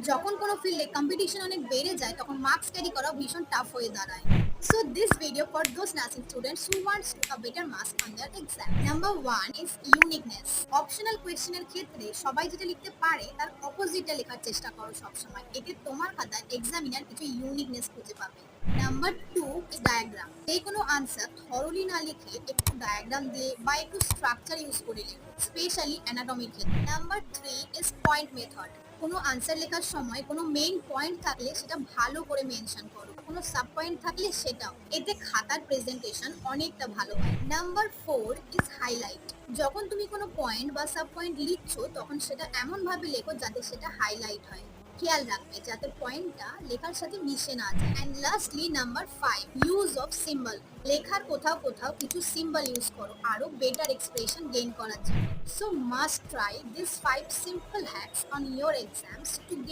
যখন কোনো ফিল্ডে কম্পিটিশন অনেক বেড়ে যায় তখন মার্কস ক্যারি করা ভীষণ টাফ হয়ে দাঁড়ায়। So this video for those nursing students who wants a better marks on their exam. Number 1 is uniqueness. Optional question এর ক্ষেত্রে সবাই যেটা লিখতে পারে তার অপোজিটটা লেখার চেষ্টা করো সবসময়। এতে তোমার খাতায় এক্সামিনার কিছু ইউনিকনেস খুঁজে পাবে। Number 2 is diagram. যে কোনো আনসার থরলি না লিখে একটু ডায়াগ্রাম দিয়ে বা একটু স্ট্রাকচার ইউজ করে লেখো, স্পেশালি অ্যানাটমির ক্ষেত্রে। Number 3 is point method. কোনো আনসার লেখার সময় কোনো মেইন পয়েন্ট থাকলে সেটা ভালো করে মেনশন করো, কোনো সাব পয়েন্ট থাকলে সেটাও। এতে খাতার প্রেজেন্টেশন অনেকটা ভালো হয়। Number 4 is highlight. যখন তুমি কোনো পয়েন্ট বা সাব পয়েন্ট লিখছো তখন সেটা এমন ভাবে লেখো যাতে সেটা হাইলাইট হয়। খেয়াল রাখবে যাতে পয়েন্টটা লেখার সাথে মিশে না যায়। And lastly number 5 use of symbol. লেখার কোথাও কোথাও কিছু সিম্বল ইউজ করো আরো বেটার এক্সপ্রেশন গেইন করার জন্য। So must try this 5 simple hacks on your exams to gain